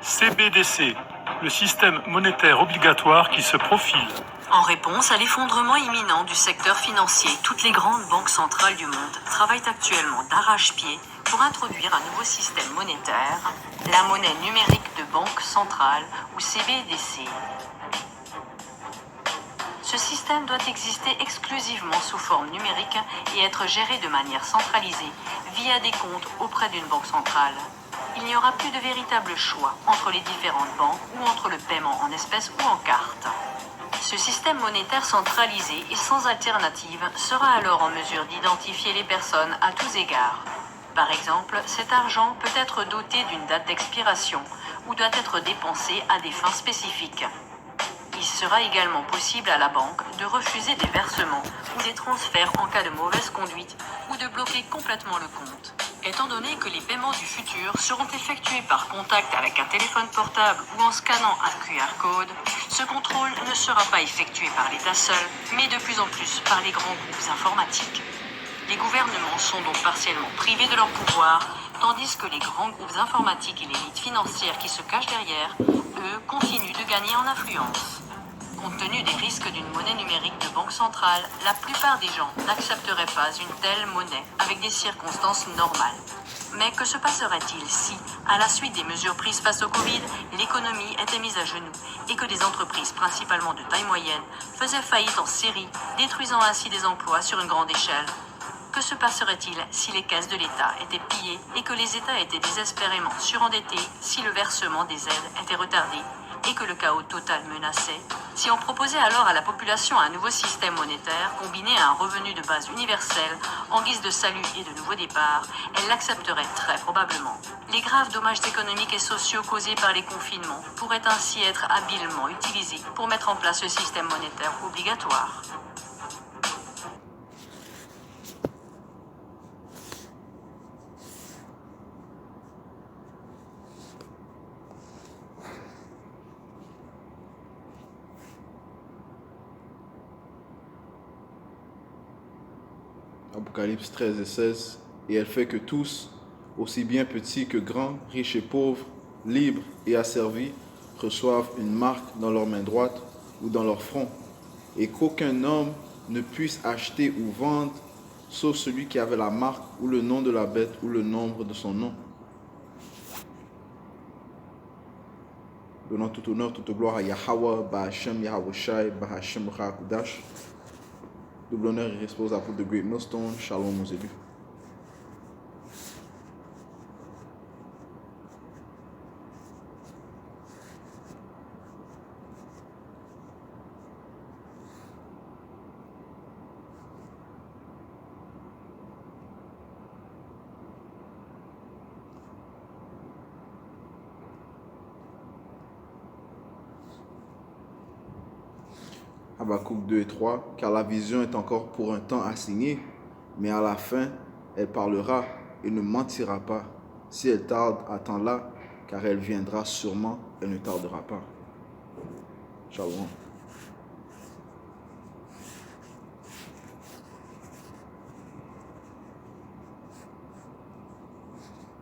CBDC, le système monétaire obligatoire qui se profile. En réponse à l'effondrement imminent du secteur financier, toutes les grandes banques centrales du monde travaillent actuellement d'arrache-pied pour introduire un nouveau système monétaire, la monnaie numérique de banque centrale ou CBDC. Ce système doit exister exclusivement sous forme numérique et être géré de manière centralisée via des comptes auprès d'une banque centrale. Il n'y aura plus de véritable choix entre les différentes banques ou entre le paiement en espèces ou en carte. Ce système monétaire centralisé et sans alternative sera alors en mesure d'identifier les personnes à tous égards. Par exemple, cet argent peut être doté d'une date d'expiration ou doit être dépensé à des fins spécifiques. Il sera également possible à la banque de refuser des versements ou des transferts en cas de mauvaise conduite ou de bloquer complètement le compte. Étant donné que les paiements du futur seront effectués par contact avec un téléphone portable ou en scannant un QR code, ce contrôle ne sera pas effectué par l'État seul, mais de plus en plus par les grands groupes informatiques. Les gouvernements sont donc partiellement privés de leur pouvoir, tandis que les grands groupes informatiques et l'élite financière qui se cachent derrière, eux, continuent de gagner en influence. Compte tenu des risques d'une monnaie numérique de banque centrale, la plupart des gens n'accepteraient pas une telle monnaie avec des circonstances normales. Mais que se passerait-il si, à la suite des mesures prises face au Covid, l'économie était mise à genoux et que des entreprises, principalement de taille moyenne, faisaient faillite en série, détruisant ainsi des emplois sur une grande échelle? Que se passerait-il si les caisses de l'État étaient pillées et que les États étaient désespérément surendettés, si le versement des aides était retardé et que le chaos total menaçait? Si on proposait alors à la population un nouveau système monétaire combiné à un revenu de base universel en guise de salut et de nouveau départ, elle l'accepterait très probablement. Les graves dommages économiques et sociaux causés par les confinements pourraient ainsi être habilement utilisés pour mettre en place ce système monétaire obligatoire. Apocalypse 13 et 16. Et elle fait que tous, aussi bien petits que grands, riches et pauvres, libres et asservis, reçoivent une marque dans leur main droite ou dans leur front, et qu'aucun homme ne puisse acheter ou vendre, sauf celui qui avait la marque ou le nom de la bête ou le nombre de son nom. Donnant tout honneur, toute gloire à Yahweh, Bahashem, Yahweh Shai, Bahashem, Rakudash. Double honneur et respect aux apôtres de Great Millstone. Shalom aux élus. Habakkuk 2 et 3, car la vision est encore pour un temps assignée, mais à la fin, elle parlera et ne mentira pas. Si elle tarde, attends-la, car elle viendra sûrement, elle ne tardera pas. Shalom.